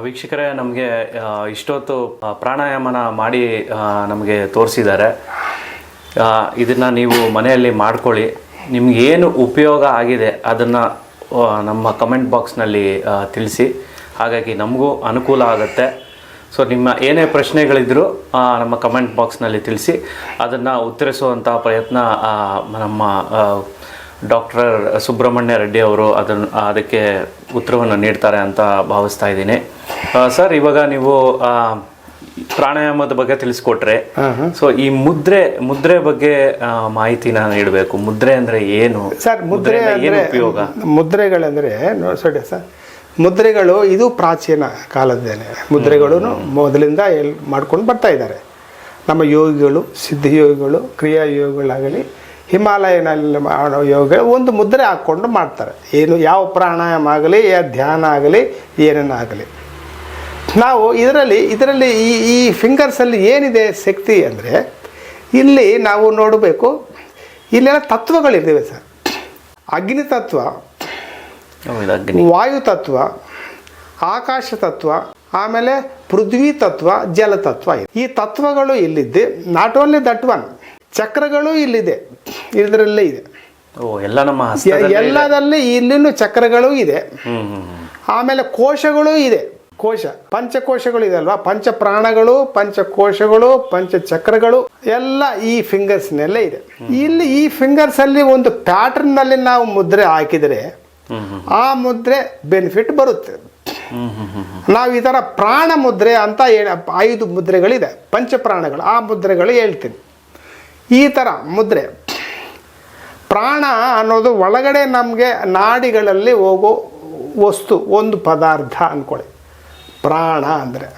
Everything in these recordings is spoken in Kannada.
ವೀಕ್ಷಕರೇ, ನಮಗೆ ಇಷ್ಟೊತ್ತು ಪ್ರಾಣಾಯಾಮನ ಮಾಡಿ ನಮಗೆ ತೋರಿಸಿದ್ದಾರೆ. ಇದನ್ನು ನೀವು ಮನೆಯಲ್ಲಿ ಮಾಡ್ಕೊಳ್ಳಿ. ನಿಮಗೇನು ಉಪಯೋಗ ಆಗಿದೆ ಅದನ್ನು ನಮ್ಮ ಕಮೆಂಟ್ ಬಾಕ್ಸ್ನಲ್ಲಿ ತಿಳಿಸಿ. ಹಾಗಾಗಿ ನಮಗೂ ಅನುಕೂಲ ಆಗುತ್ತೆ. ಸೊ ನಿಮ್ಮ ಏನೇ ಪ್ರಶ್ನೆಗಳಿದ್ದರೂ ನಮ್ಮ ಕಮೆಂಟ್ ಬಾಕ್ಸ್ನಲ್ಲಿ ತಿಳಿಸಿ, ಅದನ್ನು ಉತ್ತರಿಸುವಂಥ ಪ್ರಯತ್ನ ನಮ್ಮ ಡಾಕ್ಟರ್ ಸುಬ್ರಹ್ಮಣ್ಯ ರೆಡ್ಡಿ ಅವರು ಅದಕ್ಕೆ ಉತ್ತರವನ್ನು ನೀಡ್ತಾರೆ ಅಂತ ಭಾವಿಸ್ತಾ ಇದ್ದೀನಿ. ಸರ್, ಇವಾಗ ನೀವು ಪ್ರಾಣಾಯಾಮದ ಬಗ್ಗೆ ತಿಳಿಸ್ಕೊಟ್ರೆ, ಸೊ ಈ ಮುದ್ರೆ ಬಗ್ಗೆ ಮಾಹಿತಿನ ನೀಡಬೇಕು. ಮುದ್ರೆ ಅಂದ್ರೆ ಏನು ಸರ್? ಮುದ್ರೆ ಏನು ಉಪಯೋಗ? ಮುದ್ರೆಗಳಂದ್ರೆ ನೋಡಿ ಸರ್, ಮುದ್ರೆಗಳು ಇದು ಪ್ರಾಚೀನ ಕಾಲದ್ದೇನೆ. ಮುದ್ರೆಗಳು ಮೊದಲಿಂದ ಮಾಡ್ಕೊಂಡು ಬರ್ತಾ ಇದ್ದಾರೆ ನಮ್ಮ ಯೋಗಿಗಳು, ಸಿದ್ಧಯೋಗಿಗಳು, ಕ್ರಿಯಾ ಯೋಗಿಗಳಾಗಲಿ, ಹಿಮಾಲಯನಲ್ಲಿ ಮಾಡೋ ಯೋಗ ಒಂದು ಮುದ್ರೆ ಹಾಕ್ಕೊಂಡು ಮಾಡ್ತಾರೆ. ಏನು ಯಾವ ಪ್ರಾಣಾಯಾಮ ಆಗಲಿ, ಯಾವ ಧ್ಯಾನ ಆಗಲಿ, ಏನೇನಾಗಲಿ. ನಾವು ಇದರಲ್ಲಿ ಈ ಫಿಂಗರ್ಸಲ್ಲಿ ಏನಿದೆ ಶಕ್ತಿ ಅಂದರೆ, ಇಲ್ಲಿ ನಾವು ನೋಡಬೇಕು, ಇಲ್ಲೆಲ್ಲ ತತ್ವಗಳಿದ್ದಾವೆ ಸರ್. ಅಗ್ನಿ ತತ್ವ, ವಾಯು ತತ್ವ, ಆಕಾಶ ತತ್ವ, ಆಮೇಲೆ ಪೃಥ್ವಿ ತತ್ವ, ಜಲ ತತ್ವ ಇದೆ. ಈ ತತ್ವಗಳು ಇಲ್ಲಿದ್ದೆ. ನಾಟ್ ಓನ್ಲಿ ದಟ್ ಒನ್, ಚಕ್ರಗಳು ಇಲ್ಲಿದೆ, ಇದರಲ್ಲೇ ಇದೆ. ಎಲ್ಲ ನಮ್ಮ ಎಲ್ಲದಲ್ಲಿ ಇಲ್ಲಿನೂ ಚಕ್ರಗಳು ಇದೆ. ಆಮೇಲೆ ಕೋಶಗಳು ಇದೆ. ಕೋಶ, ಪಂಚಕೋಶಗಳು ಇದೆ ಅಲ್ವಾ? ಪಂಚ ಪ್ರಾಣಗಳು, ಪಂಚಕೋಶಗಳು, ಪಂಚಚಕ್ರಗಳು ಎಲ್ಲ ಈ ಫಿಂಗರ್ಸ್ನಲ್ಲೇ ಇದೆ. ಇಲ್ಲಿ ಈ ಫಿಂಗರ್ಸ್ ಅಲ್ಲಿ ಒಂದು ಪ್ಯಾಟರ್ನ್ ನಲ್ಲಿ ನಾವು ಮುದ್ರೆ ಹಾಕಿದರೆ ಆ ಮುದ್ರೆ ಬೆನಿಫಿಟ್ ಬರುತ್ತೆ. ನಾವು ಈ ತರ ಪ್ರಾಣ ಮುದ್ರೆ ಅಂತ 5 ಮುದ್ರೆಗಳಿದೆ, ಪಂಚಪ್ರಾಣಗಳು. ಆ ಮುದ್ರೆಗಳು ಹೇಳ್ತೀನಿ. ಈ ತರ ಮುದ್ರೆ, ಪ್ರಾಣ ಅನ್ನೋದು ಒಳಗಡೆ ನಮಗೆ ನಾಡಿಗಳಲ್ಲಿ ಹೋಗೋ ವಸ್ತು, ಒಂದು ಪದಾರ್ಥ ಅಂದ್ಕೊಳ್ಳಿ. ಪ್ರಾಣ ಅಂದರೆ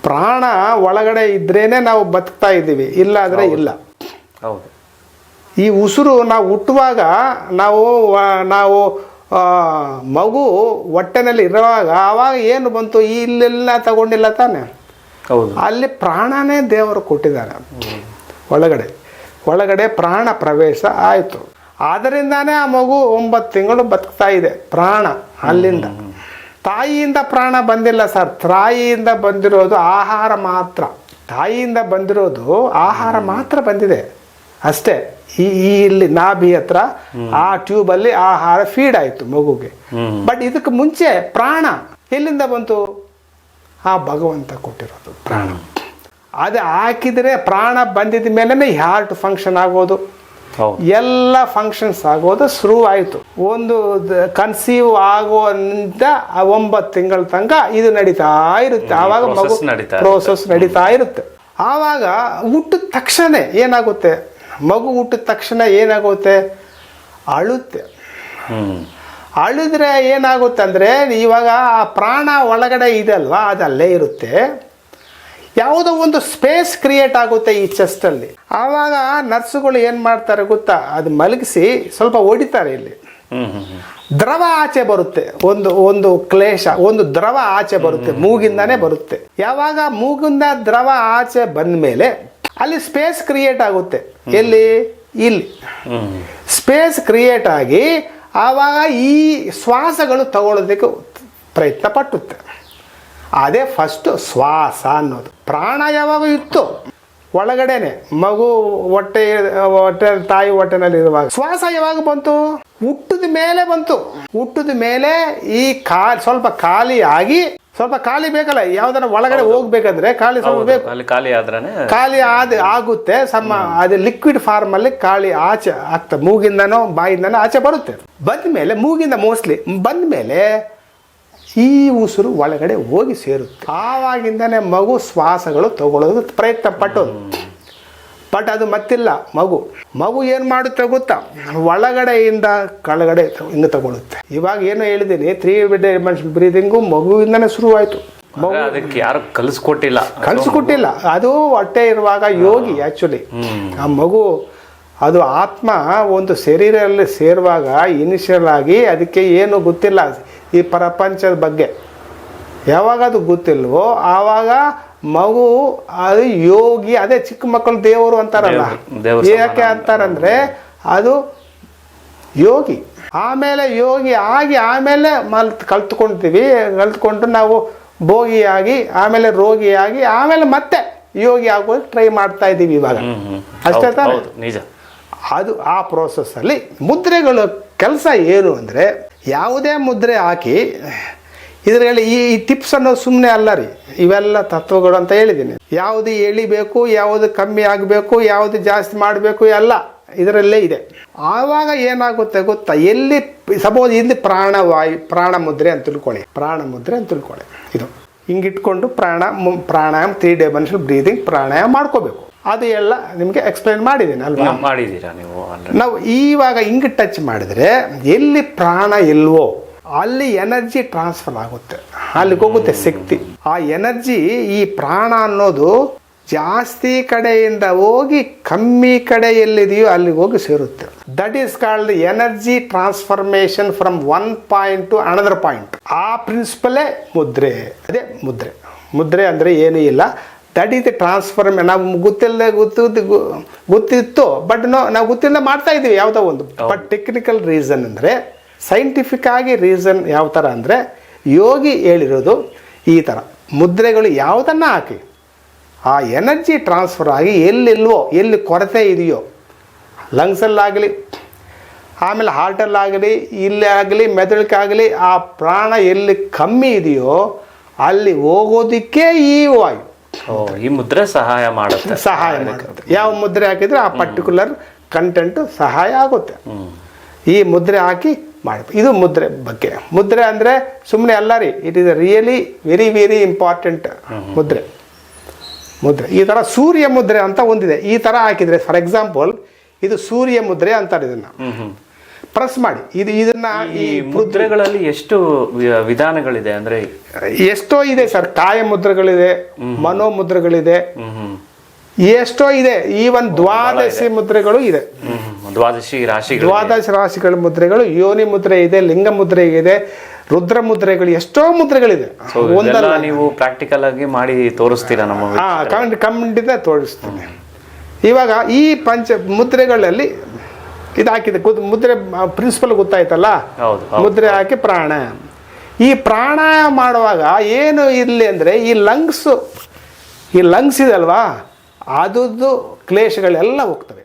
ಪ್ರಾಣ ಒಳಗಡೆ ಇದ್ರೇನೆ ನಾವು ಬದುಕ್ತಾ ಇದ್ದೀವಿ, ಇಲ್ಲ ಅಂದರೆ ಇಲ್ಲ. ಹೌದು. ಈ ಉಸಿರು ನಾವು ಹುಟ್ಟುವಾಗ ನಾವು ಮಗು ಹೊಟ್ಟೆನಲ್ಲಿ ಇರುವಾಗ ಆವಾಗ ಏನು ಬಂತು? ಇಲ್ಲೆಲ್ಲ ತಗೊಂಡಿಲ್ಲ ತಾನೆ. ಹೌದು. ಅಲ್ಲಿ ಪ್ರಾಣನೇ ದೇವರು ಕೊಟ್ಟಿದ್ದಾರೆ. ಒಳಗಡೆ ಪ್ರಾಣ ಪ್ರವೇಶ ಆಯಿತು. ಆದ್ದರಿಂದಾನೇ ಆ ಮಗು 9 ತಿಂಗಳು ಬದುಕ್ತಾ ಇದೆ. ಪ್ರಾಣ ಅಲ್ಲಿಂದ, ತಾಯಿಯಿಂದ ಪ್ರಾಣ ಬಂದಿಲ್ಲ ಸರ್. ತಾಯಿಯಿಂದ ಬಂದಿರೋದು ಆಹಾರ ಮಾತ್ರ. ತಾಯಿಯಿಂದ ಬಂದಿರೋದು ಆಹಾರ ಮಾತ್ರ ಬಂದಿದೆ ಅಷ್ಟೇ. ಇಲ್ಲಿ ನಾಭಿ ಹತ್ರ ಆ ಟ್ಯೂಬಲ್ಲಿ ಆಹಾರ ಫೀಡ್ ಆಯಿತು ಮಗುಗೆ. ಬಟ್ ಇದಕ್ಕೆ ಮುಂಚೆ ಪ್ರಾಣ ಎಲ್ಲಿಂದ ಬಂತು? ಆ ಭಗವಂತ ಕೊಟ್ಟಿರೋದು ಪ್ರಾಣ. ಅದು ಹಾಕಿದರೆ ಪ್ರಾಣ ಬಂದಿದ ಮೇಲೆ ಹಾರ್ಟ್ ಫಂಕ್ಷನ್ ಆಗೋದು, ಎಲ್ಲ ಫಂಕ್ಷನ್ಸ್ ಆಗೋದು ಶುರು ಆಯಿತು. ಒಂದು ಕನ್ಸೀವ್ ಆಗೋಂತ 9 ತಿಂಗಳ ತನಕ ಇದು ನಡೀತಾ ಇರುತ್ತೆ. ಆವಾಗ ಮಗು ಪ್ರೋಸೆಸ್ ನಡೀತಾ ಇರುತ್ತೆ. ಆವಾಗ ಹುಟ್ಟಿದ ತಕ್ಷಣ ಏನಾಗುತ್ತೆ? ಮಗು ಹುಟ್ಟಿದ ತಕ್ಷಣ ಏನಾಗುತ್ತೆ? ಅಳುತ್ತೆ. ಅಳಿದ್ರೆ ಏನಾಗುತ್ತೆ ಅಂದರೆ, ಇವಾಗ ಆ ಪ್ರಾಣ ಒಳಗಡೆ ಇದೆ ಅಲ್ವಾ, ಅದು ಅಲ್ಲೇ ಇರುತ್ತೆ. ಯಾವುದೋ ಒಂದು ಸ್ಪೇಸ್ ಕ್ರಿಯೇಟ್ ಆಗುತ್ತೆ ಈ ಚೆಸ್ಟಲ್ಲಿ. ಆವಾಗ ನರ್ಸುಗಳು ಏನು ಮಾಡ್ತಾರೆ ಗೊತ್ತಾ? ಅದು ಮಲಗಿಸಿ ಸ್ವಲ್ಪ ಹೊಡಿತಾರೆ. ಇಲ್ಲಿ ದ್ರವ ಆಚೆ ಬರುತ್ತೆ. ಒಂದು ಕ್ಲೇಶ, ಒಂದು ದ್ರವ ಆಚೆ ಬರುತ್ತೆ, ಮೂಗಿಂದಾನೇ ಬರುತ್ತೆ. ಯಾವಾಗ ಮೂಗಿಂದ ದ್ರವ ಆಚೆ ಬಂದ ಮೇಲೆ ಅಲ್ಲಿ ಸ್ಪೇಸ್ ಕ್ರಿಯೇಟ್ ಆಗುತ್ತೆ. ಇಲ್ಲಿ ಸ್ಪೇಸ್ ಕ್ರಿಯೇಟ್ ಆಗಿ ಆವಾಗ ಈ ಶ್ವಾಸಗಳು ತಗೊಳ್ಳೋದಕ್ಕೆ ಪ್ರಯತ್ನ ಪಟ್ಟುತ್ತೆ. ಅದೇ ಫಸ್ಟ್ ಶ್ವಾಸ ಅನ್ನೋದು. ಪ್ರಾಣ ಯಾವಾಗ ಇತ್ತು ಒಳಗಡೆನೆ, ಮಗು ಹೊಟ್ಟೆ ತಾಯಿ ಹೊಟ್ಟೆನಲ್ಲಿ ಇರುವಾಗ. ಶ್ವಾಸ ಯಾವಾಗ ಬಂತು? ಹುಟ್ಟಿದ ಮೇಲೆ ಬಂತು. ಹುಟ್ಟಿದ ಮೇಲೆ ಈ ಸ್ವಲ್ಪ ಖಾಲಿ ಆಗಿ, ಸ್ವಲ್ಪ ಖಾಲಿ ಬೇಕಲ್ಲ, ಯಾವ್ದಾರ ಒಳಗಡೆ ಹೋಗ್ಬೇಕಂದ್ರೆ ಖಾಲಿ ಸ್ವಲ್ಪ ಬೇಕು. ಖಾಲಿ ಆಗುತ್ತೆ. ಅದು ಲಿಕ್ವಿಡ್ ಫಾರ್ಮ್ ಅಲ್ಲಿ ಖಾಲಿ ಆಚೆ ಆಗ್ತದೆ. ಮೂಗಿಂದನೋ ಬಾಯಿಂದನೋ ಆಚೆ ಬರುತ್ತೆ. ಬಂದ ಮೇಲೆ, ಮೂಗಿಂದ ಮೋಸ್ಟ್ಲಿ ಬಂದ ಮೇಲೆ ಈ ಉಸಿರು ಒಳಗಡೆ ಹೋಗಿ ಸೇರುತ್ತೆ. ಆವಾಗಿಂದನೇ ಮಗು ಶ್ವಾಸಗಳು ತಗೊಳ್ಳೋದು ಪ್ರಯತ್ನ ಪಟ್ಟೋದು. ಬಟ್ ಅದು ಮತ್ತಿಲ್ಲ. ಮಗು ಏನು ಮಾಡುತ್ತೆ ಗೊತ್ತಾ? ಒಳಗಡೆಯಿಂದ ಕೆಳಗಡೆ ಹಿಂಗೆ ತಗೊಳುತ್ತೆ. ಇವಾಗ ಏನು ಹೇಳಿದ್ದೀನಿ, 3 ಡೈಮೆನ್ಷನ್ ಬ್ರೀದಿಂಗು ಮಗುವಿಂದನೇ ಶುರುವಾಯಿತು. ಅದಕ್ಕೆ ಯಾರು ಕಲಿಸ್ಕೊಟ್ಟಿಲ್ಲ. ಅದು ಹೊಟ್ಟೆ ಇರುವಾಗ ಯೋಗಿ ಆ್ಯಕ್ಚುಲಿ. ಆ ಮಗು ಅದು ಆತ್ಮ ಒಂದು ಶರೀರದಲ್ಲಿ ಸೇರುವಾಗ ಇನಿಷಿಯಲ್ ಆಗಿ ಅದಕ್ಕೆ ಏನು ಗೊತ್ತಿಲ್ಲ ಈ ಪ್ರಪಂಚದ ಬಗ್ಗೆ. ಯಾವಾಗ ಅದು ಗೊತ್ತಿಲ್ವೋ ಆವಾಗ ಮಗು ಅದು ಯೋಗಿ. ಅದೇ ಚಿಕ್ಕ ಮಕ್ಕಳು ದೇವರು ಅಂತಾರಲ್ಲ, ಯಾಕೆ ಅಂತಾರಂದ್ರೆ ಅದು ಯೋಗಿ. ಆಮೇಲೆ ಯೋಗಿ ಆಗಿ ಆಮೇಲೆ ಕಲ್ತ್ಕೊಂಡು ನಾವು ಭೋಗಿಯಾಗಿ ಆಮೇಲೆ ರೋಗಿಯಾಗಿ ಆಮೇಲೆ ಮತ್ತೆ ಯೋಗಿ ಆಗೋದು ಟ್ರೈ ಮಾಡ್ತಾ ಇದ್ದೀವಿ ಇವಾಗ. ಅಷ್ಟೇ ತಾನೆ? ನಿಜ. ಅದು ಆ ಪ್ರೋಸೆಸ್ಸಲ್ಲಿ ಮುದ್ರೆಗಳ ಕೆಲಸ ಏನು ಅಂದರೆ, ಯಾವುದೇ ಮುದ್ರೆ ಹಾಕಿ ಇದರಲ್ಲಿ ಈ ಟಿಪ್ಸ್ ಅನ್ನೋದು ಸುಮ್ಮನೆ ಅಲ್ಲ ರೀ, ಇವೆಲ್ಲ ತತ್ವಗಳು ಅಂತ ಹೇಳಿದ್ದೀನಿ. ಯಾವುದು ಎಳಿಬೇಕು, ಯಾವುದು ಕಮ್ಮಿ ಆಗಬೇಕು, ಯಾವುದು ಜಾಸ್ತಿ ಮಾಡಬೇಕು ಎಲ್ಲ ಇದರಲ್ಲೇ ಇದೆ. ಆವಾಗ ಏನಾಗುತ್ತೆ ಗೊತ್ತಾ, ಎಲ್ಲಿ ಸಪೋಸ್ ಇಲ್ಲಿ ಪ್ರಾಣ ಮುದ್ರೆ ಅಂತ ತಿಳ್ಕೊಳ್ಳಿ, ಇದು ಹಿಂಗಿಟ್ಕೊಂಡು ಪ್ರಾಣಾಯಾಮ 3 ಡೈಮೆನ್ಷನಲ್ ಬ್ರೀದಿಂಗ್ ಪ್ರಾಣಾಯಾಮ ಮಾಡ್ಕೋಬೇಕು. ಅದು ಎಲ್ಲ ನಿಮಗೆ ಎಕ್ಸ್ಪ್ಲೈನ್ ಮಾಡಿದ್ದೀನಿ ಅಲ್ವಾ? ಮಾಡಿದ್ದೀರಾ ನೀವು? ನಾವು ಇವಾಗ ಹಿಂಗೆ ಟಚ್ ಮಾಡಿದ್ರೆ ಎಲ್ಲಿ ಪ್ರಾಣ ಇಲ್ವೋ ಅಲ್ಲಿ ಎನರ್ಜಿ ಟ್ರಾನ್ಸ್ಫರ್ ಆಗುತ್ತೆ, ಅಲ್ಲಿಗೆ ಹೋಗುತ್ತೆ ಶಕ್ತಿ. ಆ ಎನರ್ಜಿ, ಈ ಪ್ರಾಣ ಅನ್ನೋದು ಜಾಸ್ತಿ ಕಡೆಯಿಂದ ಹೋಗಿ ಕಮ್ಮಿ ಕಡೆ ಎಲ್ಲಿದೆಯೋ ಅಲ್ಲಿಗೆ ಹೋಗಿ ಸೇರುತ್ತೆ. That is called energy transformation from one point to another point. ಆ ಪ್ರಿನ್ಸಿಪಲೇ ಮುದ್ರೆ. ಅದೇ ಮುದ್ರೆ ಅಂದರೆ ಏನೂ ಇಲ್ಲ, ದಟ್ ಈಸ್ ದಿ ಟ್ರಾನ್ಸ್ಫರ್ಮೇಷನ್. ನಾವು ಗೊತ್ತಿತ್ತು ಬಟ್ ನಾವು ಗೊತ್ತಿಲ್ಲದೆ ಮಾಡ್ತಾ ಇದ್ದೀವಿ ಯಾವುದೋ ಒಂದು. ಬಟ್ ಟೆಕ್ನಿಕಲ್ ರೀಸನ್ ಅಂದರೆ, ಸೈಂಟಿಫಿಕ್ ಆಗಿ ರೀಸನ್ ಯಾವ ಥರ ಅಂದರೆ, ಯೋಗಿ ಹೇಳಿರೋದು ಈ ಥರ ಮುದ್ರೆಗಳು ಯಾವುದನ್ನು ಹಾಕಿ ಆ ಎನರ್ಜಿ ಟ್ರಾನ್ಸ್ಫರ್ ಆಗಿ ಎಲ್ಲೆಲ್ವೋ, ಎಲ್ಲಿ ಕೊರತೆ ಇದೆಯೋ, ಲಂಗ್ಸಲ್ಲಾಗಲಿ, ಆಮೇಲೆ ಹಾರ್ಟಲ್ಲಾಗಲಿ, ಇಲ್ಲೇ ಆಗಲಿ, ಮೆದುಳಿಗಾಗಲಿ, ಆ ಪ್ರಾಣ ಎಲ್ಲಿ ಕಮ್ಮಿ ಇದೆಯೋ ಅಲ್ಲಿ ಹೋಗೋದಕ್ಕೆ ಈ ವಾಯು, ಈ ಮುದ್ರೆ ಸಹಾಯ ಮಾಡುತ್ತೆ. ಯಾವ ಮುದ್ರೆ ಹಾಕಿದ್ರೆ ಆ ಪರ್ಟಿಕ್ಯುಲರ್ ಕಂಟೆಂಟು ಸಹಾಯ ಆಗುತ್ತೆ. ಈ ಮುದ್ರೆ ಹಾಕಿ ಮಾಡಬೇಕು. ಇದು ಮುದ್ರೆ ಬಗ್ಗೆ. ಮುದ್ರೆ ಅಂದರೆ ಸುಮ್ಮನೆ ಅಲ್ಲ ರೀ, it is really very very important ಮುದ್ರೆ. ಈ ಥರ ಸೂರ್ಯ ಮುದ್ರೆ ಅಂತ ಒಂದಿದೆ. ಈ ಥರ ಹಾಕಿದರೆ, ಫಾರ್ ಎಕ್ಸಾಂಪಲ್ ಇದು ಸೂರ್ಯ ಮುದ್ರೆ ಅಂತಾರೆ. ಇದನ್ನು ಪ್ರೆಸ್ ಮಾಡಿ. ಇದನ್ನ ಈ ಮುದ್ರೆಗಳಲ್ಲಿ ಎಷ್ಟು ವಿಧಾನಗಳಿದೆ ಅಂದ್ರೆ? ಎಷ್ಟೋ ಇದೆ ಸರ್. ಕಾಯ ಮುದ್ರೆಗಳಿದೆ, ಮನೋ ಮುದ್ರೆಗಳಿದೆ, ಎಷ್ಟೋ ಇದೆ. ಈವನ್ ದ್ವಾದಶಿ ಮುದ್ರೆಗಳು ಇದೆ. ದ್ವಾದಶ ರಾಶಿಗಳ ಮುದ್ರೆಗಳು, ಯೋನಿ ಮುದ್ರೆ ಇದೆ, ಲಿಂಗ ಮುದ್ರೆ ಇದೆ, ರುದ್ರ ಮುದ್ರೆಗಳು, ಎಷ್ಟೋ ಮುದ್ರೆಗಳಿದೆ. ಒಂದಲ್ಲ ನೀವು ಪ್ರಾಕ್ಟಿಕಲ್ ಆಗಿ ಮಾಡಿ ತೋರಿಸ್ತೀರಾ ನಮ್ಮ? ಖಂಡಿತ ತೋರಿಸ್ತೀನಿ. ಇವಾಗ ಈ ಪಂಚ ಮುದ್ರೆಗಳಲ್ಲಿ ಇದು ಹಾಕಿದೆ, ಮುದ್ರೆ ಪ್ರಿನ್ಸಿಪಲ್ ಗೊತ್ತಾಯ್ತಲ್ಲ. ಮುದ್ರೆ ಹಾಕಿ ಪ್ರಾಣಾಯಾಮ. ಈ ಪ್ರಾಣಾಯಾಮ ಮಾಡುವಾಗ ಏನು ಇರಲಿ ಅಂದರೆ, ಈ ಲಂಗ್ಸ್ ಇದೆ ಅಲ್ವಾ, ಅದದ್ದು ಕ್ಲೇಶಗಳೆಲ್ಲ ಹೋಗ್ತವೆ.